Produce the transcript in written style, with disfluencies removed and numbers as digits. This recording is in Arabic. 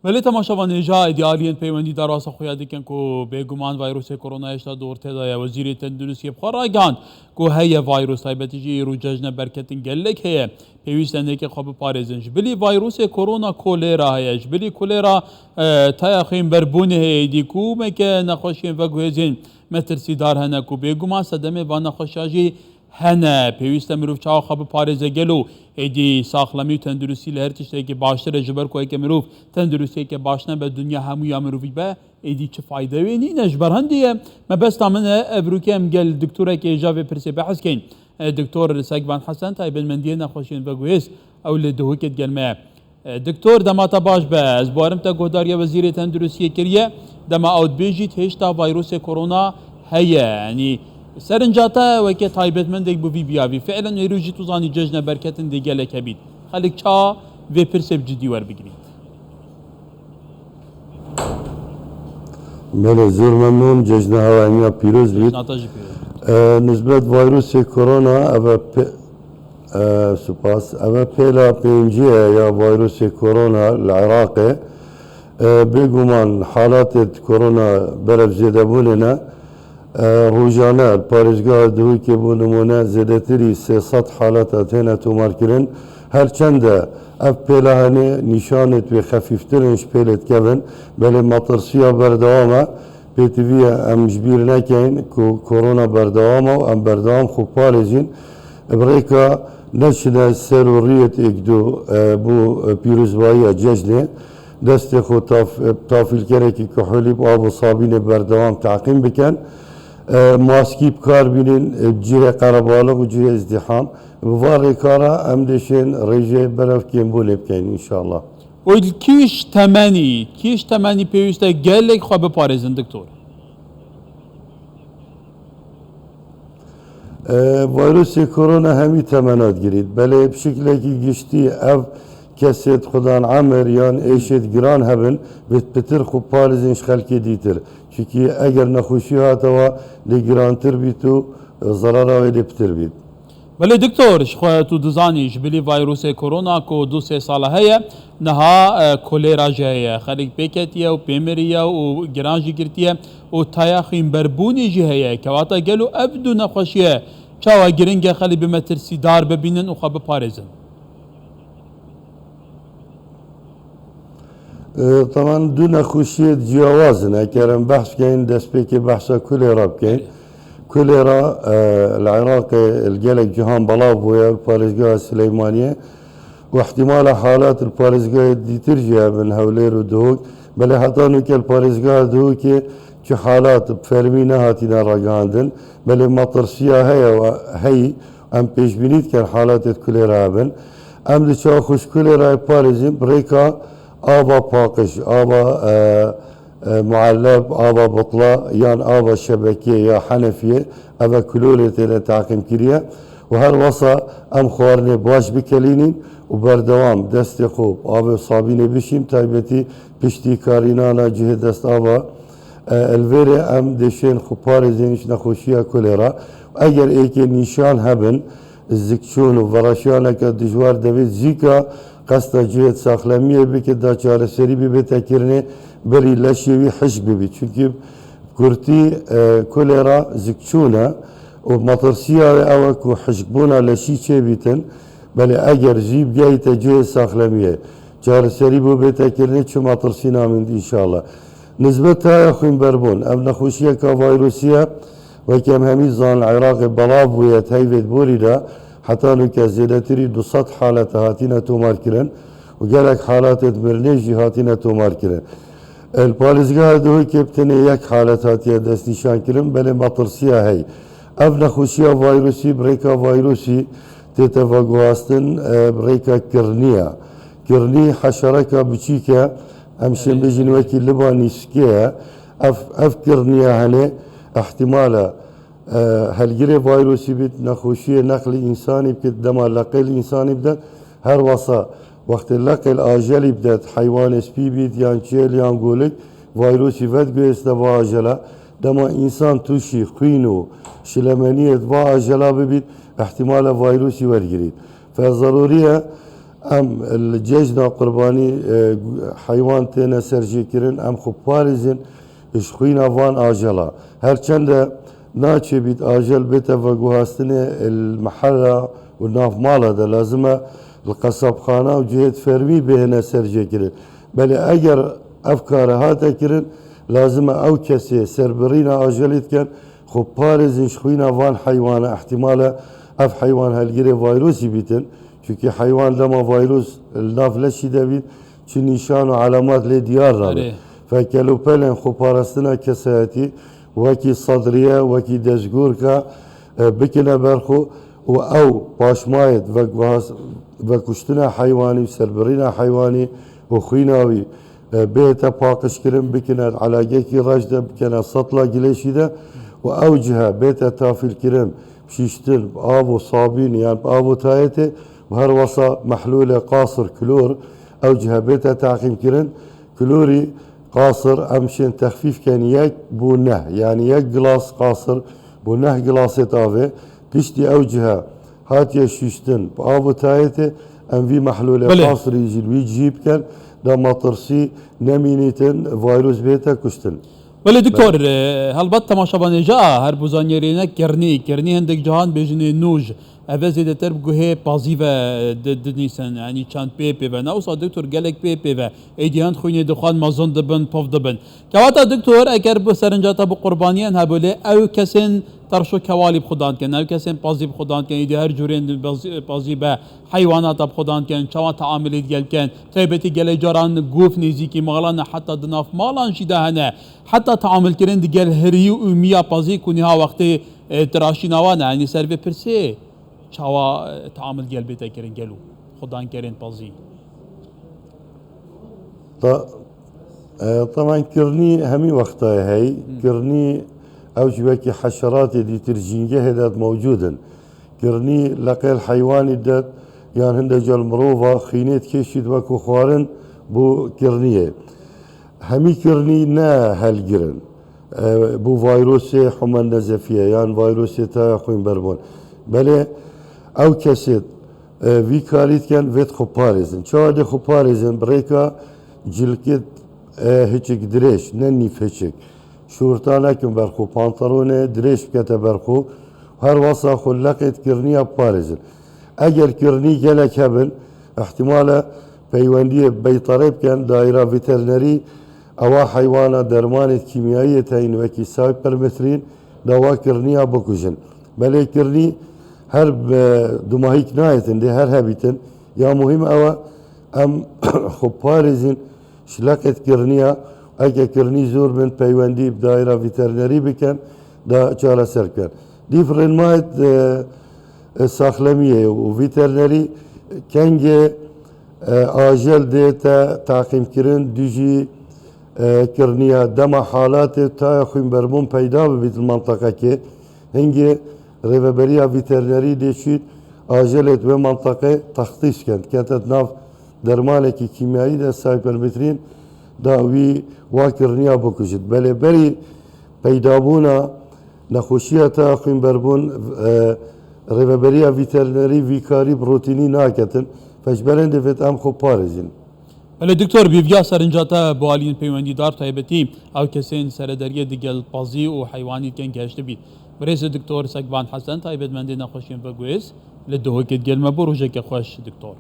ولی تماشاوان اجا ایدئالیان پیوندی در راست خویادی کن کو بگمان ویروس کرونا اشتا دورته دایا وزیر تندرستی بخورا گاند کو هی ویروس تایبتی جی رو ججن برکتن گلک هی پیوستنده که خواب پارزنج بلی ویروس کرونا کولرا هیش بلی کولرا تایخیم بربونه هی دی کو مکه نخوشیم و گوهزین مترسی دار هنه کو بگمان صدمه و نخوشاجی هنه پیوسته مروف چاو خواب پارزه گلو ایدی ساخلمی و تندرستی لهر تشتی که باشتر جبر کوی که مروف تندرستی که باشنه به دنیا همویا مروفی به ایدی چه فایده وینی نجبر هندیه ما بس تامنه ابروکی هم گل دکتوره که جاوی پرسی بحث کن دکتور سگبان حسن تایبن مندیه نخوشین بگویس اول دهوکت گلمه دکتور دماتا باش به از بارم تا گهداری وزیر تندرستی کریه دما اوت بیجیت هشتا ویروس کرونا هیه یعنی سرنجاتا وكي تايبت من ديك بو في بيافي فعلا يروجي توزاني ججنا بركتن دي قالك هبيت خليك شا في برسب جدي ور بقريت بله زور ممنون ججنا هوائمية بيروز بيت نسبة فيروس كورونا سپاس اما پیلا پینجیه یا ویروس کرونا العراقي بگومان حالات کرونا برف زیده بولنا روزانه پارێزگا دروی که بۆ نمونە زێدەتری 300 حالات هێنا تۆمارکردن هەرچەندە ئەف پێلەهانێ نیشانت وێ خەفیفترنش پێلت کەون بەلێ مەترسیە بەردەوامە پێتیڤە ئەم ژبیر نەکەین کۆرۆنا بەردەوامە و ئەم بەردەوام خوب پارێزین بڕێکە نەچنە سەر و ڕیەتێک دوو بۆ پیرۆزباییە جەژنێ دەستێ خۆ تافیلکەرێکی کحولی بۆ ئاب و سابینێ بەردەوام تعقیم بکەن ماسکی بکار بینین جیره قربالغ و جیره ازدحام بواری کارا ام دشین ریجه برف کیم بوله بکن انشالله و کیش تمانی پیوسته گلک خواب پارزن دکتور ویروس کرونا همی تمنات گرید بله بشکلی که گشتی اف کسیت خدان عمر یان ایشت گران هبن بتر خوب پارزنش خلکی دیتر چونکی اگر نخوشی هاتوا لگرانتر بیتو ضرره ویلی بتر بید ولی دکتور شخواه تو دزانیش بلی ویروس کرونا کو 2-3 ساله هیا نها کولera جهه خلیق پیکتیه و پیمریه و گرانجی گرتیه و تایخیم بربونی جهه کواتا گلو ابدو نخوشیه چاوا گرنگه خلی بمترسی دار ببینن و خواب پارزن طبعا دون خوشية جوازنا كرم بحث كاين دسبيكي بحثا كوليرا بكاين كوليرا العراق الجلك جهان بلابويا البارزقا السليمانية واحتمال حالات البارزقا دي ترجع من هولير ودهوك بل حتى نوك البارزقا دهوك شو حالات بفرمينا هاتينا راقاندن بل مطرسيا هي ام بيش بنيت كان حالات كوليرا بن ام دي شو خوش كوليرا بارزين بريكا آبا پاکش آبا معلب آبا بطلا یان آبا شبکیه یا حنفیه اوه کلوله تیره تعقیم کریه و هر وصا ام خوارنه باش بکلینین و بردوام دست خوب آبا صابینه بشیم تایبتی پشتی کارینانا جه دست آبا الویره ام دشین خوب پارزینش نخوشیه کولرا اگر ایک نیشان هبن زکچون و ورشانه که دجوار دوید زیکا قصد جهت ساخلمیه بی که دا چاره سری بی بتکرنه بری لشیوی حش بی چونکه کرتی کولرا زکچونه و مطرسیه او که حشبونه لشی چه بیتن بله اگر جیب گیت جهت ساخلمیه چاره سری بی بتکرنه چه مطرسی نامند انشالله نسبت های خوین بربون ام نخوشیه که ویروسیه و کم همیزان العراق بلاب ویت هیوید بوری دا حتى لو كزيدتري 200 حالة هاتينا تومار كرن وقالك حالات مرنيجي هاتينا تومار كرن الباليزقا دوي كبتني يك حالة هاتيا دست نشان كرن بل مطرسيا هي افنا خوشيا فيروسي بريكا فيروسي تتفاقواستن بريكا كرني حشركا بچيكا امشن بجن وكي لباني سكيا اف كرنيا هني احتمالا هالجري فيروسي بيت نخوشية نقل إنساني بكت دما لقي الإنساني بدأ هر وصا وقت لقي الآجالي بدأت حيوان سبي بيت يان تشيل يان قولك فيروسي فد بيست فاجلا دما إنسان توشي خوينو شلمانية فاجلا ببيت احتمال فيروسي ورجريد فضرورية ام الجيجنا قرباني حيوان تينا سرجي كرن ام خو باريزن اشخوينا فان آجلا هر چند ناچه بيت آجل بيتا وقوهاستنه المحلة والناف مالا ده لازمه القصب خانه وجهة فرمي بهنا سرجي كرن بل اگر افكار هاتا كرن لازم او كسي سربرينا آجلت كان خو باريزن شخوينا فان حيوان احتمالا اف حيوان هالجري فيروسي بيتن çünkü حيوان لما فيروس الناف لشي دبيت چه نشان و علامات لي ديار رابط فكلو بلن خو بارستنا كساتي وكي صدرية وكي دشگوركا بكنا برخو و او باشمايت وكشتنا حيواني وسربرينا حيواني وخيناوي بيتا باقش كرم بكنا علاقيكي رجدة بكنا سطلة قليشي ده واوجها بيتا تافل كرم بشيشتن بآبو صابين يعني بآبو تايتي وهر وصا محلولة قاصر كلور اوجها بيتا تعقيم كرن كلوري قاصر امشين تخفيف كان يك بونه يعني يك جلاس قاصر بونه جلاس تافي تشتي اوجها هاتيا شيشتن بآبو تايتي ام في محلولة قاصر يجي ويجيب كان دا مطرسي نمينيتن فيروس بيتا كشتن بله دكتور هلبت تماشابان جا هر بوزانيرينك كرني هندك جهان بيجني نوج اوه زیدتر بگوه پازی و دنیسن یعنی چند پی و نوسا دکتور گلک پی و ایدیان خوینه دخوان مازون دبن پف دبن کواتا دکتور اگر بسرنجاتا بقربانیان هبوله او کسین ترشو کوالی بخودان کن او کسین پازی بخودان کن ایدی هر جورین پازی به حیوانات بخودان کن چوا تعاملی دیگل کن تایبتی گلی جاران گوف نیزی که مغلان حتی دناف مالان شیده هنه حتی تعامل کرن دیگل هریو اومیا پازی کنی ها وقتی تراشی نوانه یعنی سر به پرسه چاوا تعامل گل بیتا کرن گلو خدان کرن پازی طبعا كرني همي وقتها هي كرني اوجبك حشرات دي ترجينجه هدات موجودا كرني لقى الحيوان دات يعني هند جال مروفا خينيت كيشيد وكو خوارن بو كرنيه همي كرني نا هالجرن بو فيروس حمى النزفيه يعني فيروس تا خوين بربون بله او كسيت في كاريت كان فيت خباريزن شو هذا خباريزن بريكا جلكت هيك دريش نني فيشك شورتانا كم برخو بانطلونه دريش بكتا برخو هر وصا خلقت كرنيا باريزن اگر كرني جلك هبل احتمالا بيوانديه بيطريب كان دائرة فيترنري او حيوانا درمانة كيميائية تاين وكي سايبرمترين دوا كرنيا بكوجن بلي كرني هر دماهيك نايتن دي هر هابيتن يا مهم أوا أم خبارزين شلقت كرنيا أجا كرني زور من بيواندي بدائرة فيترنري بكن دا چالا سر كان دي فرنمايت ساخلمية وفيترنري كنجي آجل ديتا تعقيم كرن ديجي كرنيا دما حالات تا خوين برمون پیدا ببيت المنطقة كي هنجي ريفابريا فيترنري ديشيت آجلت بمنطقة تخطيش كانت ناف درمانكي كيميائي دا سايبرمترين دا وي واكرنيا بكوشت بلي بري بيدابونا نخوشية تاخين بربون ريفابريا فيترنري فيكاري بروتيني ناكتن فاجبرن دفت ام خو بارزين بله دکتور بیویا سرنجاتا بالین پیوندی دار تایبتی او کسین سردریه دیگل پازی و حیوانی کن گشت بید بريس دكتور سقبان حسن تايبت مندي نخوشين بقويس لدهوك تقل مبروجك خوش دكتور